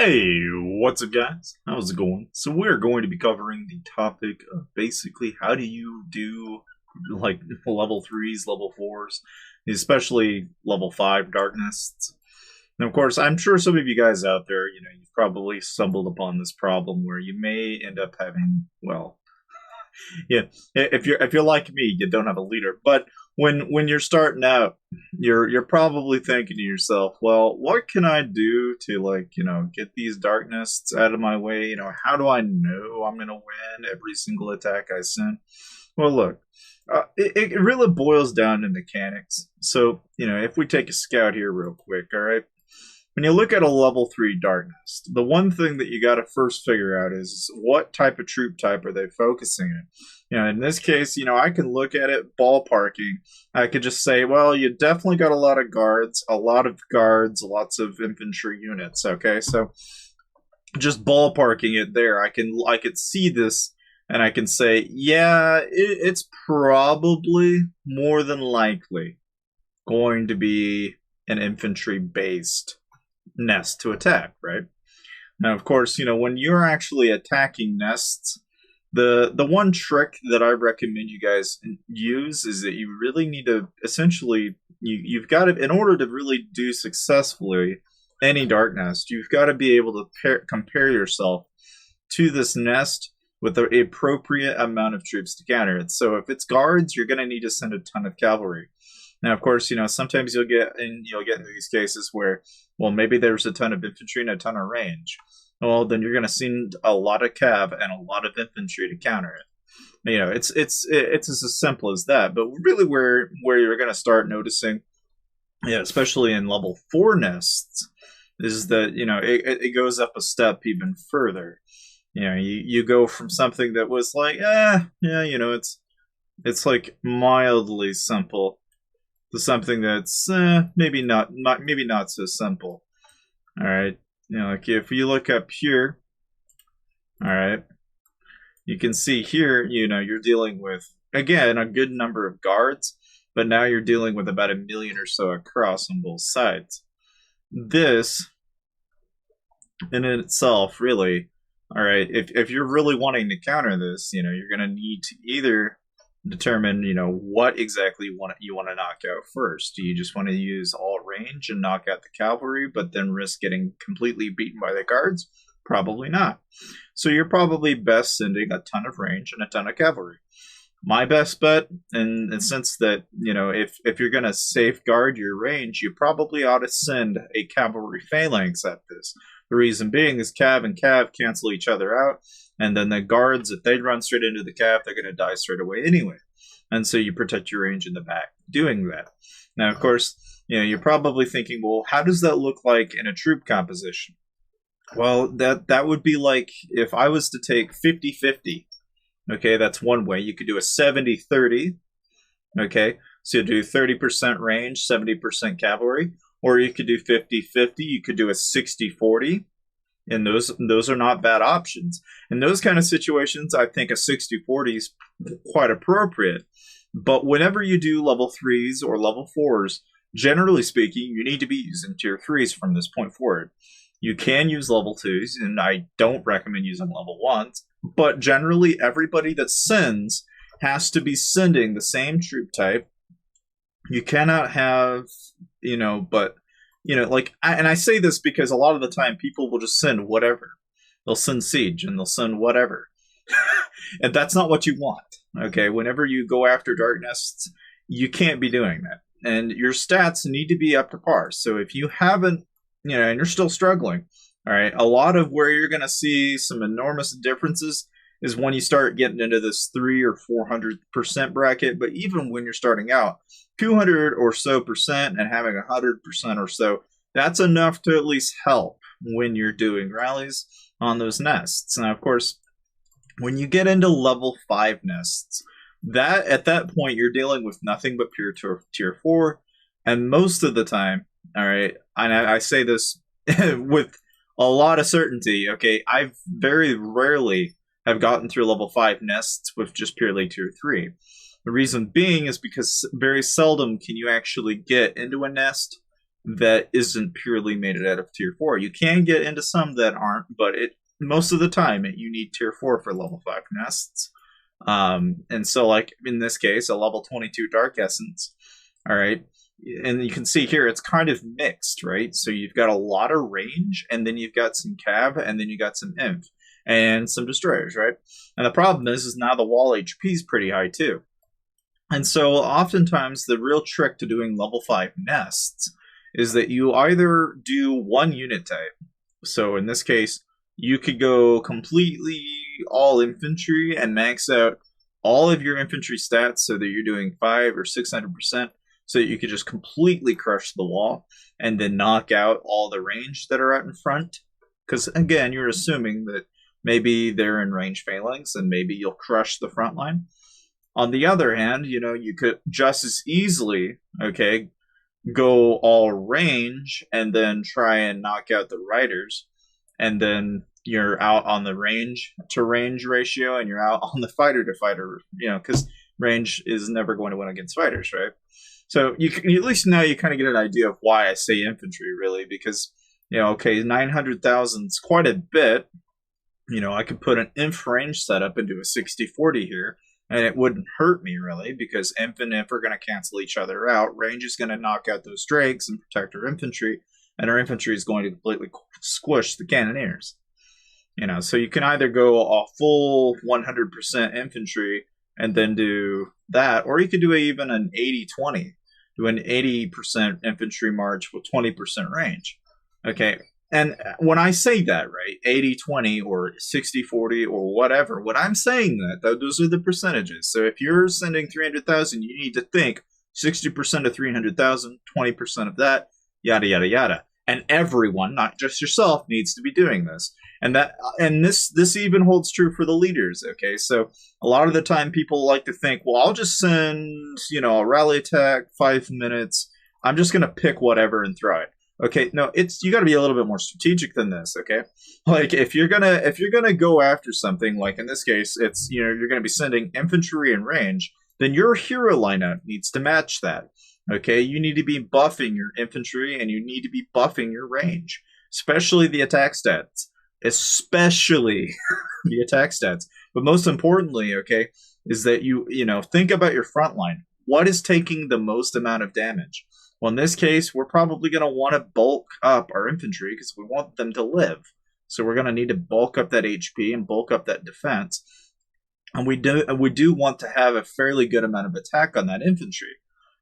Hey, what's up, guys? How's it going? So, we're going to be covering the topic of basically how do you do like level threes, level fours, especially level five Darknests. And of course, I'm sure some of you guys out there, you've probably stumbled upon this problem where you may end up having, well, yeah, if you're like me, you don't have a leader. But when you're starting out, you're probably thinking to yourself, well, what can I do to get these darknests out of my way? How do I know I'm gonna win every single attack I send? Well, look, it really boils down to mechanics. So if we take a scout here real quick, all right. When you look at a level 3 Darkness, the one thing that you got to first figure out is what type of troop type are they focusing in? In this case, I can look at it ballparking. I could just say, well, you definitely got a lot of guards, lots of infantry units. Okay, so just ballparking it there, I could see this and I can say, yeah, it's probably more than likely going to be an infantry based nest to attack, right? Now, of course, when you're actually attacking nests, the one trick that I recommend you guys use is that you really need to essentially you've got to, in order to really do successfully any dark nest, you've got to be able to compare yourself to this nest with the appropriate amount of troops to counter it. So if it's guards, you're going to need to send a ton of cavalry. Now, of course, sometimes you'll get into these cases where, well, maybe there's a ton of infantry and a ton of range. Well, then you're going to send a lot of cav and a lot of infantry to counter it. It's as simple as that. But really, where you're going to start noticing, especially in level 4 nests, is that it goes up a step even further. You go from something that was like, it's like mildly simple to something that's maybe not so simple. All right, like if you look up here, all right, you can see here, you're dealing with again a good number of guards, but now you're dealing with about 1,000,000 or so across on both sides. This, in itself, really, all right, if you're really wanting to counter this, you're going to need to either determine what exactly you want to knock out first. Do you just want to use all range and knock out the cavalry but then risk getting completely beaten by the guards? Probably not. So you're probably best sending a ton of range and a ton of cavalry. My best bet, in the sense that if you're going to safeguard your range, you probably ought to send a cavalry phalanx at this. The reason being is cav and cav cancel each other out, and then the guards, if they run straight into the cav, they're going to die straight away anyway. And so you protect your range in the back doing that. Now, of course, you're probably thinking, well, how does that look like in a troop composition? Well, that would be like if I was to take 50-50. Okay, that's one way. You could do a 70-30. Okay, so you do 30% range, 70% cavalry. Or you could do 50-50. You could do a 60-40. And those are not bad options. In those kind of situations, I think a 60-40 is quite appropriate. But whenever you do level 3s or level 4s, generally speaking, you need to be using tier 3s from this point forward. You can use level 2s, and I don't recommend using level 1s. But generally, everybody that sends has to be sending the same troop type. You cannot have, and I say this because a lot of the time people will just send whatever. They'll send siege and they'll send whatever. And that's not what you want. Okay, whenever you go after Darknests, you can't be doing that. And your stats need to be up to par. So if you haven't, and you're still struggling, all right, a lot of where you're going to see some enormous differences is when you start getting into this 300 or 400% bracket. But even when you're starting out, 200 or so percent and having 100% or so, that's enough to at least help when you're doing rallies on those nests. Now, of course, when you get into level 5 nests, that at that point you're dealing with nothing but pure tier 4, and most of the time, all right, and I say this with a lot of certainty, okay, I've very rarely have gotten through level 5 nests with just purely tier 3. The reason being is because very seldom can you actually get into a nest that isn't purely made out of tier 4. You can get into some that aren't, but most of the time you need tier 4 for level 5 nests. And so, like in this case, a level 22 Dark Essence. All right. And you can see here it's kind of mixed, right? So you've got a lot of range, and then you've got some cav, and then you got some inf and some destroyers, right? And the problem is now the wall HP is pretty high too. And so oftentimes the real trick to doing level 5 nests is that you either do one unit type. So in this case, you could go completely all infantry and max out all of your infantry stats so that you're doing 5 or 600%, so that you could just completely crush the wall and then knock out all the range that are out in front. Because again, you're assuming that maybe they're in range phalanx and maybe you'll crush the front line. On the other hand, you could just as easily, okay, go all range and then try and knock out the riders, and then you're out on the range to range ratio, and you're out on the fighter to fighter, because range is never going to win against fighters, right? So you at least now you kind of get an idea of why I say infantry, really, because 900,000 is quite a bit. I could put an inf range setup into a 60-40 here, and it wouldn't hurt me, really, because inf and inf are going to cancel each other out. Range is going to knock out those drakes and protect our infantry, and our infantry is going to completely squish the cannoneers. So you can either go a full 100% infantry and then do that, or you could do even an 80-20, do an 80% infantry march with 20% range. Okay, and when I say that, right, 80-20 or 60-40 or whatever, when I'm saying that, those are the percentages. So if you're sending 300,000, you need to think 60% of 300,000, 20% of that, yada, yada, yada. And everyone, not just yourself, needs to be doing this. And this even holds true for the leaders, okay? So a lot of the time people like to think, well, I'll just send, a rally attack, 5 minutes. I'm just going to pick whatever and throw it. Okay, no, you got to be a little bit more strategic than this, okay? Like if you're gonna go after something, like in this case, it's you're gonna be sending infantry and range, then your hero lineup needs to match that. Okay, you need to be buffing your infantry and you need to be buffing your range, especially the attack stats, especially the attack stats. But most importantly, okay, is that you think about your front line. What is taking the most amount of damage? Well, in this case, we're probably going to want to bulk up our infantry because we want them to live. So we're going to need to bulk up that HP and bulk up that defense. And we do want to have a fairly good amount of attack on that infantry.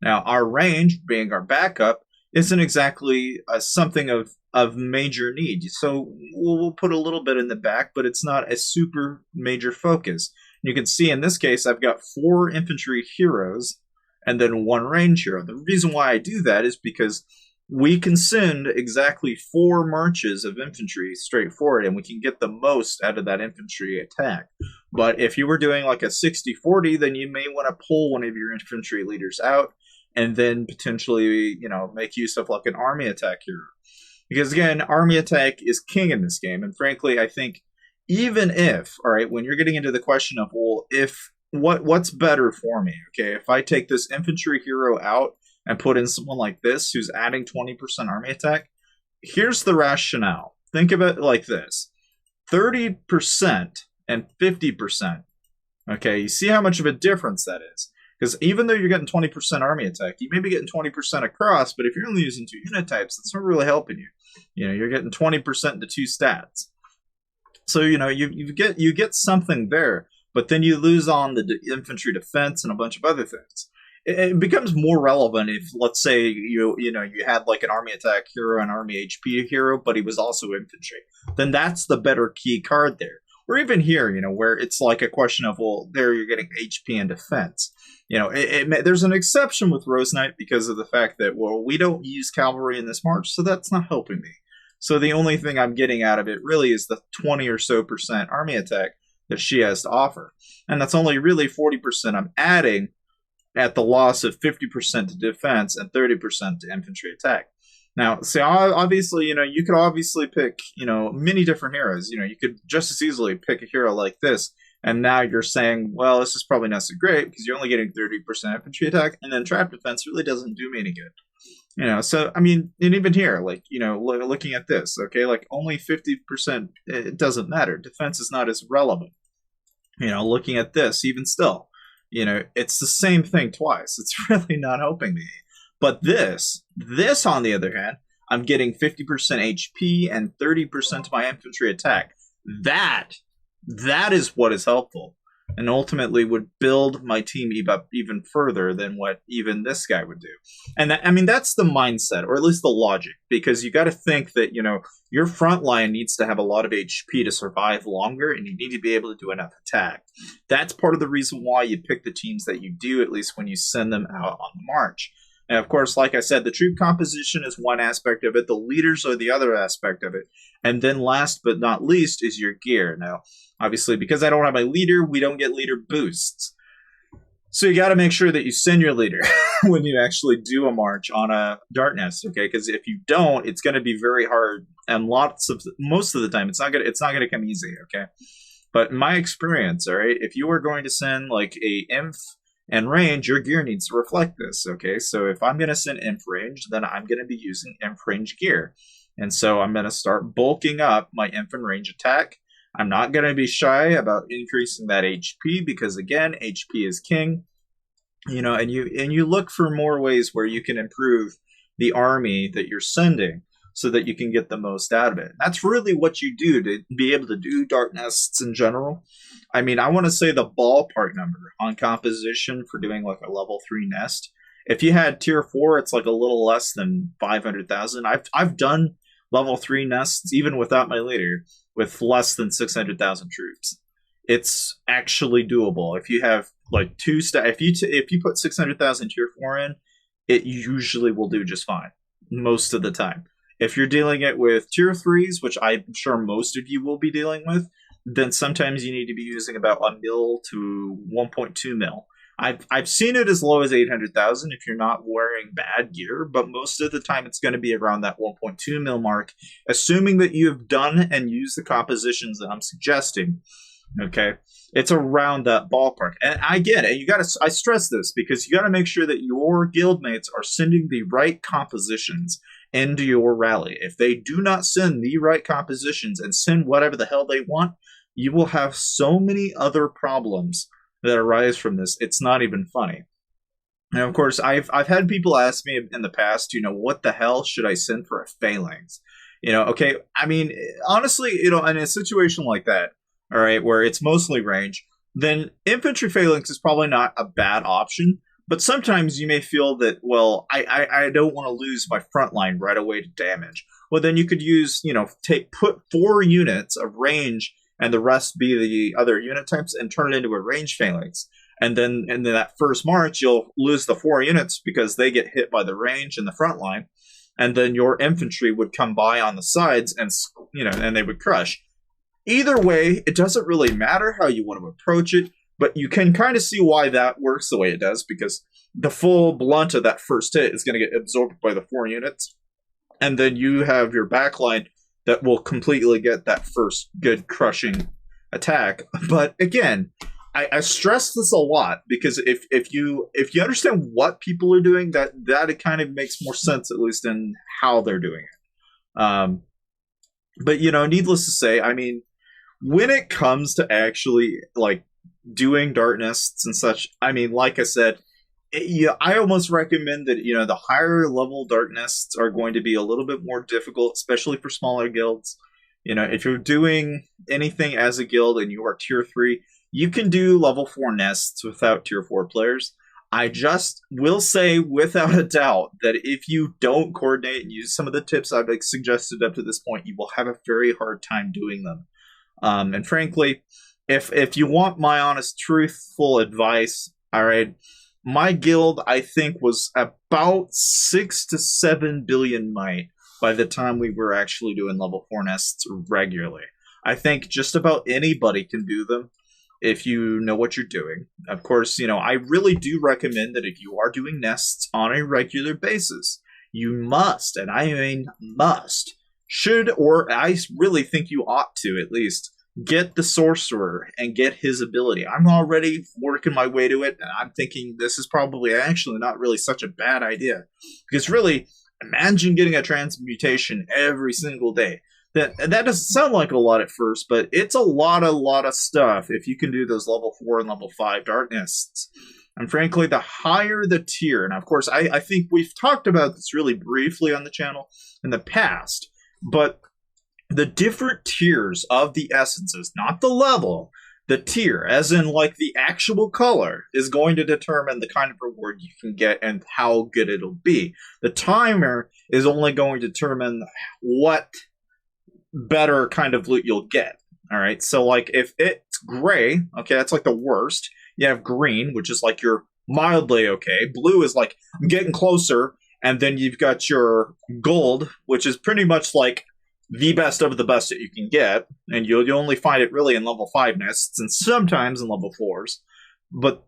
Now, our range, being our backup, isn't exactly something of major need. So we'll put a little bit in the back, but it's not a super major focus. You can see in this case, I've got 4 infantry heroes and then 1 range hero. The reason why I do that is because we can send exactly 4 marches of infantry straight forward, and we can get the most out of that infantry attack. But if you were doing like a 60-40, then you may want to pull one of your infantry leaders out and then potentially, make use of like an army attack hero. Because again, army attack is king in this game. And frankly, I think even if, all right, when you're getting into the question of, well, what's better for me? Okay, if I take this infantry hero out and put in someone like this who's adding 20% army attack, here's the rationale. Think of it like this: 30% and 50%. Okay, you see how much of a difference that is? Because even though you're getting 20% army attack, you may be getting 20% across, but if you're only using 2 unit types, that's not really helping you. You're getting 20% into 2 stats. So, you get something there, but then you lose on the infantry defense and a bunch of other things. It becomes more relevant if, let's say, you had like an army attack hero and army HP hero, but he was also infantry. Then that's the better key card there. Or even here, where it's like a question of, well, there you're getting HP and defense. There's an exception with Rose Knight because of the fact that, well, we don't use cavalry in this march, so that's not helping me. So the only thing I'm getting out of it really is the 20 or so % army attack that she has to offer. And that's only really 40% I'm adding at the loss of 50% to defense and 30% to infantry attack. Now, see, obviously, you could obviously pick, many different heroes. You could just as easily pick a hero like this, and now you're saying, well, this is probably not so great because you're only getting 30% infantry attack, and then trap defense really doesn't do me any good. You know, so I mean, and even here, like, you know, looking at this, okay, like only 50%, it doesn't matter. Defense is not as relevant. You know, looking at this, even still, you know, it's the same thing twice. It's really not helping me. But this on the other hand, I'm getting 50% HP and 30% to my infantry attack. That that is what is helpful, and ultimately would build my team even further than what even this guy would do. And that, I mean, that's the mindset, or at least the logic, because you got to think that, you know, your front line needs to have a lot of HP to survive longer, and you need to be able to do enough attack. That's part of the reason why you pick the teams that you do, at least when you send them out on the march. And of course, like I said, the troop composition is one aspect of it. The leaders are the other aspect of it. And then last but not least is your gear. Now, obviously, because I don't have my leader, we don't get leader boosts. So you got to make sure that you send your leader when you actually do a march on a Darknest, okay? Because if you don't, it's going to be very hard, and most of the time, it's not gonna come easy, okay? But in my experience, all right, if you are going to send like a inf and range, your gear needs to reflect this, okay? So if I'm going to send inf range, then I'm going to be using inf range gear. And so I'm going to start bulking up my inf and range attack. I'm not going to be shy about increasing that HP because, again, HP is king. You know, and you look for more ways where you can improve the army that you're sending so that you can get the most out of it. That's really what you do to be able to do Darknests in general. I mean, I want to say the ballpark number on composition for doing like a level 3 nest. If you had tier 4, it's like a little less than 500,000. I've done level 3 nests even without my leader with less than 600,000 troops. It's actually doable. If you have like if you put 600,000 tier 4 in, it usually will do just fine most of the time. If you're dealing it with tier 3s, which I'm sure most of you will be dealing with, then sometimes you need to be using about a mil to 1.2 mil. I've seen it as low as 800,000 if you're not wearing bad gear, but most of the time it's going to be around that 1.2 mil mark, assuming that you have done and used the compositions that I'm suggesting. Okay, it's around that ballpark, and I get it. I stress this because you got to make sure that your guildmates are sending the right compositions into your rally. If they do not send the right compositions and send whatever the hell they want, you will have so many other problems that arise from this. It's not even funny. And of course, I've had people ask me in the past, you know, what the hell should I send for a phalanx? You know, okay, I mean, honestly, you know, in a situation like that, all right, where it's mostly range, then infantry phalanx is probably not a bad option. But sometimes you may feel that, well, I don't want to lose my front line right away to damage. Well, then you could use, you know, put 4 units of range and the rest be the other unit types and turn it into a range phalanx. And then in that first march, you'll lose the 4 units because they get hit by the range in the front line. And then your infantry would come by on the sides and, you know, and they would crush. Either way, it doesn't really matter how you want to approach it, but you can kind of see why that works the way it does, because the full blunt of that first hit is going to get absorbed by the 4 units, and then you have your backline that will completely get that first good crushing attack. But again, I stress this a lot because if you understand what people are doing, that it kind of makes more sense, at least in how they're doing it. But you know, needless to say, I mean, when it comes to actually like doing Darknests and such, I mean, like I said, I almost recommend that, you know, the higher level Darknests are going to be a little bit more difficult, especially for smaller guilds. You know, if you're doing anything as a guild and you are tier 3, you can do level 4 nests without tier 4 players. I just will say without a doubt that if you don't coordinate and use some of the tips I've suggested up to this point, you will have a very hard time doing them. And frankly, if you want my honest, truthful advice, all right, my guild, I think, was about 6 to 7 billion might by the time we were actually doing level 4 nests regularly. I think just about anybody can do them if you know what you're doing. Of course, you know, I really do recommend that if you are doing nests on a regular basis, you must, and I mean must, should, or I really think you ought to at least, get the sorcerer and get his ability. I'm already working my way to it, and I'm thinking this is probably actually not really such a bad idea. Because really, Imagine getting a transmutation every single day. That doesn't sound like a lot at first, but it's a lot of stuff if you can do those level 4 and level 5 Darknests. And frankly, the higher the tier, and of course, I think we've talked about this really briefly on the channel in the past, but the different tiers of the essences, not the level, the tier, as in like the actual color, is going to determine the kind of reward you can get and how good it'll be. The timer is only going to determine what better kind of loot you'll get. All right, so like if it's gray, okay, that's like the worst. You have green, which is like you're mildly okay. Blue is like I'm getting closer, and then you've got your gold, which is pretty much like the best of the best that you can get, and you'll only find it really in level 5 nests and sometimes in level 4s. But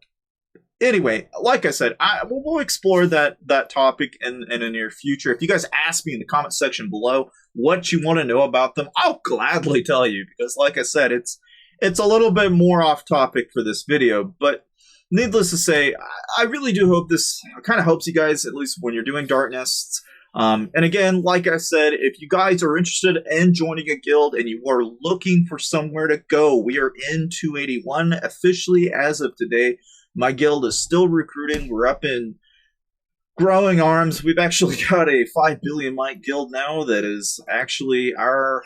anyway, like I said, we'll explore that topic in the near future. If you guys ask me in the comment section below what you want to know about them, I'll gladly tell you, because like I said, it's a little bit more off topic for this video, but needless to say, I really do hope this kind of helps you guys, at least when you're doing Darknests. And again, like I said, if you guys are interested in joining a guild and you are looking for somewhere to go, we are in 281 officially as of today. My guild is still recruiting. We're up in growing arms. We've actually got a 5 billion might guild now that is actually our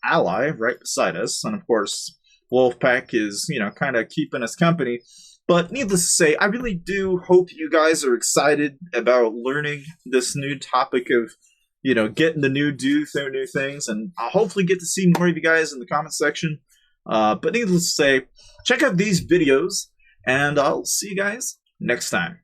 ally right beside us. And of course, Wolfpack is, kind of keeping us company. But needless to say, I really do hope you guys are excited about learning this new topic of, getting the new things. And I'll hopefully get to see more of you guys in the comment section. But needless to say, check out these videos, and I'll see you guys next time.